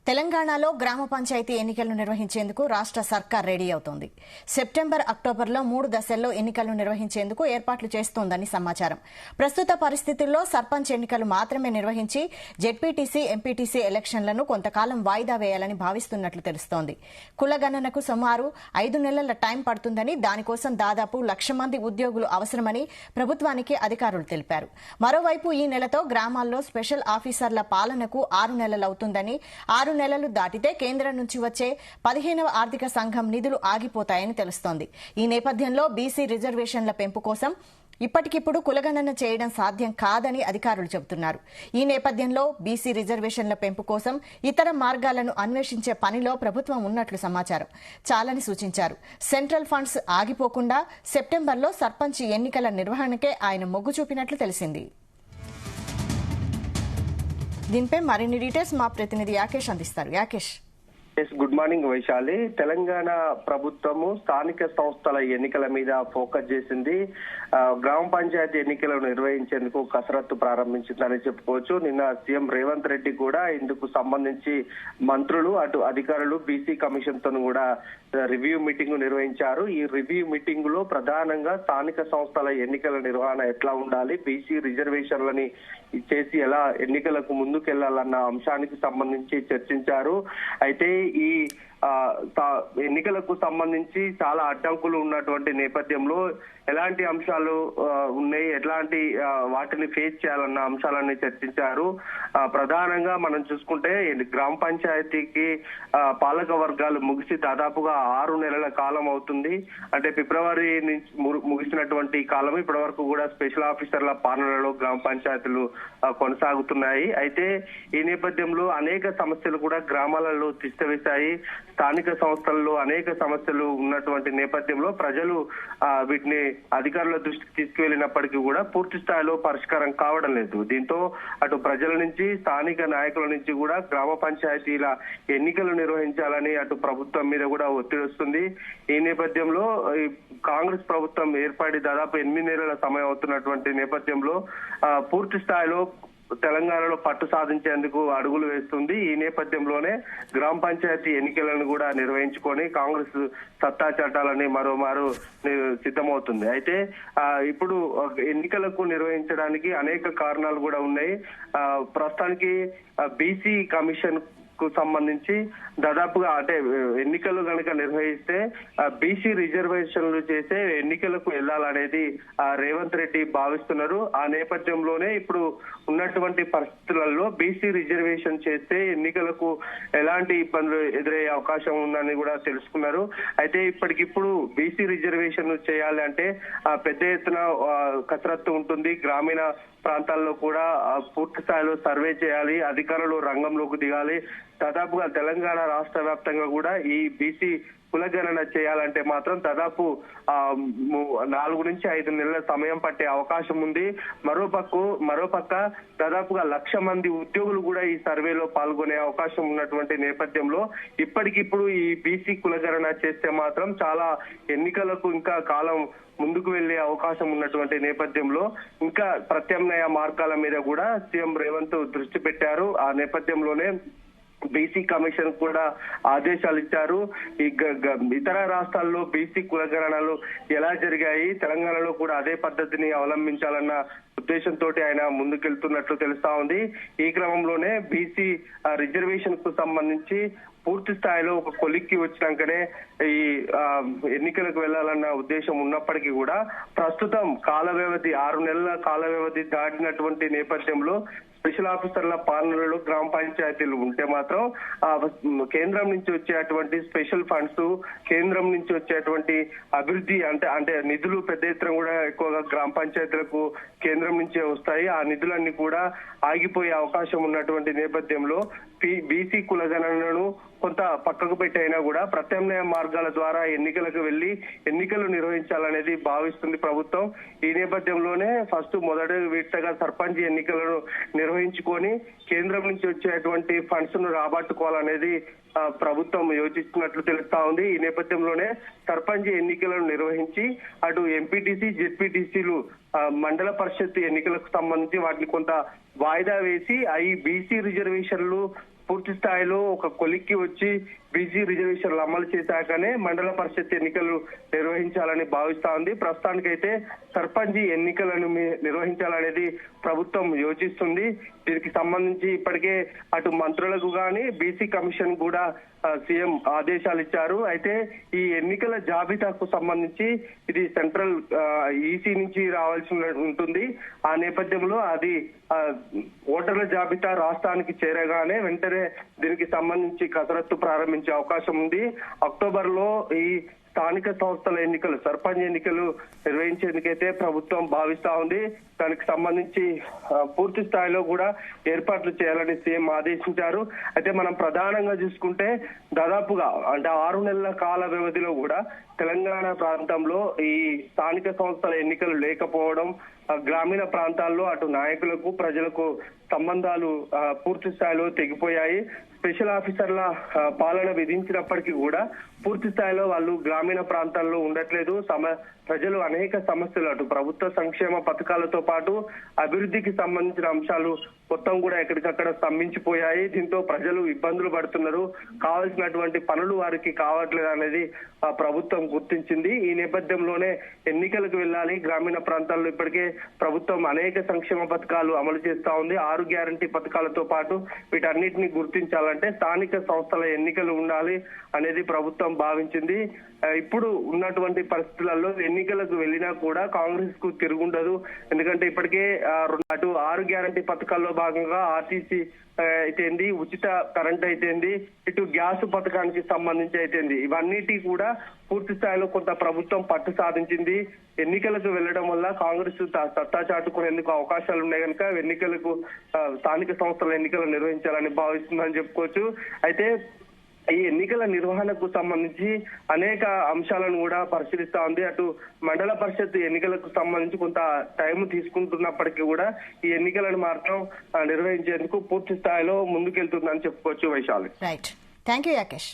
తెలంగాణలో గ్రామ పంచాయతీ ఎన్నికలను నిర్వహించేందుకు రాష్ట్ర సర్కార్ రెడీ అవుతోంది. సెప్టెంబర్, అక్టోబర్లో 3 దశల్లో ఎన్నికలను నిర్వహించేందుకు ఏర్పాట్లు చేస్తోందని సమాచారం. ప్రస్తుత పరిస్థితుల్లో సర్పంచ్ ఎన్నికలు మాత్రమే నిర్వహించి జెడ్పీటీసీ, ఎంపీటీసీ ఎలక్షన్లను కొంతకాలం వాయిదా వేయాలని భావిస్తున్నట్లు తెలుస్తోంది. కులగణనకు సుమారు 5 నెలల టైం పడుతుందని, దానికోసం దాదాపు 1,00,000 మంది ఉద్యోగులు అవసరమని ప్రభుత్వానికి అధికారులు తెలిపారు. మరోవైపు ఈ నెలతో గ్రామాల్లో స్పెషల్ ఆఫీసర్ల పాలనకు 6 నెలలవుతుందని, 6 నెలలు దాటితే కేంద్రం నుంచి వచ్చే 15వ ఆర్థిక సంఘం నిధులు ఆగిపోతాయని తెలుస్తోంది. ఈ నేపథ్యంలో బీసీ రిజర్వేషన్ల పెంపు కోసం ఇప్పటికిప్పుడు కులగణన చేయడం సాధ్యం కాదని అధికారులు చెబుతున్నారు. ఈ నేపథ్యంలో బీసీ రిజర్వేషన్ల పెంపు కోసం ఇతర మార్గాలను అన్వేషించే పనిలో ప్రభుత్వం ఉన్నట్లు సమాచారం. చాలని సూచించారు. సెంట్రల్ ఫండ్స్ ఆగిపోకుండా సెప్టెంబర్లో సర్పంచ్ ఎన్నికల నిర్వహణకే ఆయన మొగ్గు చూపినట్లు తెలిసింది. దీనిపై మరిన్ని డీటెయిల్స్ మా ప్రతినిధి యాకేష్ అందిస్తారు. యాకేష్. Good morning Vaishali. తెలంగాణ ప్రభుత్వము స్థానిక సంస్థల ఎన్నికల మీద ఫోకస్ చేసింది. గ్రామ పంచాయతీ ఎన్నికలను నిర్వహించేందుకు కసరత్తు ప్రారంభించిందని చెప్పుకోవచ్చు. నిన్న సీఎం రేవంత్ రెడ్డి కూడా ఇందుకు సంబంధించి మంత్రులు, అటు అధికారులు, బీసీ కమిషన్ తో కూడా రివ్యూ మీటింగ్ నిర్వహించారు. ఈ రివ్యూ మీటింగ్ లో ప్రధానంగా స్థానిక సంస్థల ఎన్నికల నిర్వహణ ఎట్లా ఉండాలి, బీసీ రిజర్వేషన్లని చేసి ఎలా ఎన్నికలకు ముందుకెళ్లాలన్న అంశానికి సంబంధించి చర్చించారు. అయితే ఈ ఎన్నికలకు సంబంధించి చాలా అడ్డంకులు ఉన్నటువంటి నేపథ్యంలో ఎలాంటి అంశాలు ఉన్నాయి, ఎట్లాంటి వాటిని ఫేస్ చేయాలన్న అంశాలన్నీ చర్చించారు. ప్రధానంగా మనం చూసుకుంటే గ్రామ పంచాయతీకి పాలక వర్గాలు ముగిసి దాదాపుగా 6 నెలల కాలం అవుతుంది. అంటే ఫిబ్రవరి నుంచి ముగిసినటువంటి కాలం ఇప్పటి వరకు కూడా స్పెషల్ ఆఫీసర్ల పాలనలో గ్రామ పంచాయతీలు కొనసాగుతున్నాయి. అయితే ఈ నేపథ్యంలో అనేక సమస్యలు కూడా గ్రామాలలో తిష్టవేశాయి. స్థానిక సంస్థల్లో అనేక సమస్యలు ఉన్నటువంటి నేపథ్యంలో ప్రజలు వీటిని అధికారుల దృష్టికి తీసుకువెళ్లినప్పటికీ కూడా పూర్తి స్థాయిలో పరిష్కారం కావడం లేదు. దీంతో అటు ప్రజల నుంచి, స్థానిక నాయకుల నుంచి కూడా గ్రామ పంచాయతీల ఎన్నికలు నిర్వహించాలని అటు ప్రభుత్వం మీద కూడా ఒత్తిడి వస్తుంది. ఈ నేపథ్యంలో కాంగ్రెస్ ప్రభుత్వం ఏర్పడి దాదాపు 8 నెలల సమయం అవుతున్నటువంటి నేపథ్యంలో పూర్తి స్థాయిలో తెలంగాణలో పట్టు సాధించేందుకు అడుగులు వేస్తుంది. ఈ నేపథ్యంలోనే గ్రామ పంచాయతీ ఎన్నికలను కూడా నిర్వహించుకొని కాంగ్రెస్ సత్తా చాటాలని మరోమారు సిద్ధమవుతుంది. అయితే ఇప్పుడు ఎన్నికలకు నిర్వహించడానికి అనేక కారణాలు కూడా ఉన్నాయి. ప్రస్తుతానికి బీసీ కమిషన్ కు సంబంధించి దాదాపుగా అంటే ఎన్నికలు కనుక నిర్వహిస్తే బీసీ రిజర్వేషన్లు చేసే ఎన్నికలకు వెళ్లాలనేది రేవంత్ రెడ్డి భావిస్తున్నారు. ఆ నేపథ్యంలోనే ఇప్పుడు ఉన్నటువంటి పరిస్థితులలో బీసీ రిజర్వేషన్ చేస్తే ఎన్నికలకు ఎలాంటి ఇబ్బందులు ఎదురయ్యే అవకాశం ఉందని కూడా తెలుసుకున్నారు. అయితే ఇప్పటికిప్పుడు బీసీ రిజర్వేషన్ చేయాలి అంటే పెద్ద ఎత్తున కసరత్తు ఉంటుంది. గ్రామీణ ప్రాంతాల్లో కూడా పూర్తి స్థాయిలో సర్వే చేయాలి, అధికారులు రంగంలోకి దిగాలి. దాదాపుగా తెలంగాణ రాష్ట్ర వ్యాప్తంగా కూడా ఈ బీసీ కులగణన చేయాలంటే మాత్రం దాదాపు 4 నుంచి 5 నెలల సమయం పట్టే అవకాశం ఉంది. మరోపక్క దాదాపుగా 1,00,000 మంది ఉద్యోగులు కూడా ఈ సర్వేలో పాల్గొనే అవకాశం ఉన్నటువంటి నేపథ్యంలో ఇప్పటికిప్పుడు ఈ బీసీ కులగణన చేస్తే మాత్రం చాలా ఎన్నికలకు ఇంకా కాలం ముందుకు వెళ్లే అవకాశం ఉన్నటువంటి నేపథ్యంలో ఇంకా ప్రత్యామ్నాయ మార్గాల మీద కూడా సీఎం రేవంత్ దృష్టి పెట్టారు. ఆ నేపథ్యంలోనే బీసీ కమిషన్ కూడా ఆదేశాలు ఇచ్చారు. ఈ ఇతర రాష్ట్రాల్లో బీసీ కులగణనలు ఎలా జరిగాయి, తెలంగాణలో కూడా అదే పద్ధతిని అవలంబించాలన్న ఉద్దేశంతో ఆయన ముందుకెళ్తున్నట్లు తెలుస్తా ఉంది. ఈ క్రమంలోనే బీసీ రిజర్వేషన్ కు సంబంధించి పూర్తి స్థాయిలో ఒక కొలిక్కి వచ్చినాకనే ఈ ఎన్నికలకు వెళ్లాలన్న ఉద్దేశం ఉన్నప్పటికీ కూడా ప్రస్తుతం కాల వ్యవధి 6 నెలల కాల వ్యవధి దాటినటువంటి నేపథ్యంలో స్పెషల్ ఆఫీసర్ల పాలనలో గ్రామ పంచాయతీలు ఉంటే మాత్రం కేంద్రం నుంచి వచ్చేటువంటి స్పెషల్ ఫండ్స్, కేంద్రం నుంచి వచ్చేటువంటి అభివృద్ధి అంటే నిధులు పెద్ద ఎత్తున కూడా ఎక్కువగా గ్రామ పంచాయతీలకు కేంద్రం నుంచే వస్తాయి. ఆ నిధులన్నీ కూడా ఆగిపోయే అవకాశం ఉన్నటువంటి నేపథ్యంలో బీసీ కులగణనను కొంత పక్కకు పెట్టైనా కూడా ప్రత్యామ్నాయ మార్గాల ద్వారా ఎన్నికలకు వెళ్లి ఎన్నికలు నిర్వహించాలనేది భావిస్తుంది ప్రభుత్వం. ఈ నేపథ్యంలోనే మొదటి విడతగా సర్పంచ్ ఎన్నికలను నిర్వహించుకొని కేంద్రం నుంచి వచ్చేటువంటి ఫండ్స్ ను రాబట్టుకోవాలనేది ప్రభుత్వం యోచిస్తున్నట్లు తెలుస్తా ఉంది. ఈ నేపథ్యంలోనే సర్పంచ్ ఎన్నికలను నిర్వహించి అటు ఎంపీటీసీ, జెడ్పీటీసీలు మండల పరిషత్ ఎన్నికలకు సంబంధించి వాటిని కొంత వాయిదా వేసి ఈ బీసీ రిజర్వేషన్లు పూర్తి స్థాయిలో ఒక కొలిక్కి వచ్చి బీసీ రిజర్వేషన్లు అమలు చేశాకనే మండల పరిషత్ ఎన్నికలు నిర్వహించాలని భావిస్తా ఉంది. ప్రస్తుతానికైతే సర్పంచ్ ఎన్నికలను నిర్వహించాలనేది ప్రభుత్వం యోచిస్తుంది. దీనికి సంబంధించి ఇప్పటికే అటు మంత్రులకు గాని బీసీ కమిషన్ కూడా సీఎం ఆదేశాలు ఇచ్చారు. అయితే ఈ ఎన్నికల జాబితాకు సంబంధించి ఇది సెంట్రల్ ఈసీ నుంచి రావాల్సి ఉంటుంది. ఆ నేపథ్యంలో అది ఓటర్ల జాబితా రాష్ట్రానికి చేరగానే వెంటనే దీనికి సంబంధించి కసరత్తు ప్రారంభించే అవకాశం ఉంది. అక్టోబర్ లో ఈ స్థానిక సంస్థల ఎన్నికలు, సర్పంచ్ ఎన్నికలు నిర్వహించేందుకైతే ప్రభుత్వం భావిస్తా ఉంది. దానికి సంబంధించి పూర్తి స్థాయిలో కూడా ఏర్పాట్లు చేయాలని సీఎం ఆదేశించారు. అయితే మనం ప్రధానంగా చూసుకుంటే దాదాపుగా అంటే 6 నెలల కాల వ్యవధిలో కూడా తెలంగాణ ప్రాంతంలో ఈ స్థానిక సంస్థల ఎన్నికలు లేకపోవడం, గ్రామీణ ప్రాంతాల్లో అటు నాయకులకు ప్రజలకు సంబంధాలు పూర్తి స్థాయిలో తెగిపోయాయి. స్పెషల్ ఆఫీసర్ల పాలన విధించినప్పటికీ కూడా పూర్తి స్థాయిలో వాళ్ళు గ్రామీణ ప్రాంతాల్లో ఉండట్లేదు. ప్రజలు అనేక సమస్యలు అటు ప్రభుత్వ సంక్షేమ పథకాలతో పాటు అభివృద్ధికి సంబంధించిన అంశాలు మొత్తం కూడా ఎక్కడికక్కడ స్తంభించిపోయాయి. దీంతో ప్రజలు ఇబ్బందులు పడుతున్నారు. కావాల్సినటువంటి పనులు వారికి కావట్లేదు అనేది ప్రభుత్వం గుర్తించింది. ఈ నేపథ్యంలోనే ఎన్నికలకు వెళ్ళాలి. గ్రామీణ ప్రాంతాల్లో ఇప్పటికే ప్రభుత్వం అనేక సంక్షేమ పథకాలు అమలు చేస్తా ఉంది. 6 గ్యారంటీ పథకాలతో పాటు వీటన్నిటిని గుర్తించాలంటే స్థానిక సంస్థల ఎన్నికలు ఉండాలి అనేది ప్రభుత్వం భావించింది. ఇప్పుడు ఉన్నటువంటి పరిస్థితులలో ఎన్నికలకు వెళ్ళినా కూడా కాంగ్రెస్ కు తిరుగుండదు. ఎందుకంటే ఇప్పటికే అటు 6 గ్యారంటీ పథకాల్లో భాగంగా ఆర్టీసీ అయితేంది, ఉచిత కరెంట్ అయితేంది, ఇటు గ్యాస్ పథకానికి సంబంధించి అయితేంది, ఇవన్నిటి కూడా పూర్తి స్థాయిలో కొంత ప్రభుత్వం పట్టు సాధించింది. ఎన్నికలకు వెళ్లడం వల్ల కాంగ్రెస్ సత్తా చాటుకునేందుకు అవకాశాలు ఉన్నాయి కనుక ఎన్నికలకు స్థానిక సంస్థల ఎన్నికలు నిర్వహించాలని భావిస్తుందని చెప్పుకోవచ్చు. అయితే ఈ ఎన్నికల నిర్వహణకు సంబంధించి అనేక అంశాలను కూడా పరిశీలిస్తా ఉంది. అటు మండల పరిషత్ ఎన్నికలకు సంబంధించి కొంత టైం తీసుకుంటున్నప్పటికీ కూడా ఈ ఎన్నికలను మాత్రం నిర్వహించేందుకు పూర్తి స్థాయిలో ముందుకెళ్తుందని చెప్పుకోవచ్చు. Vaishali. Right, thank you Yakesh.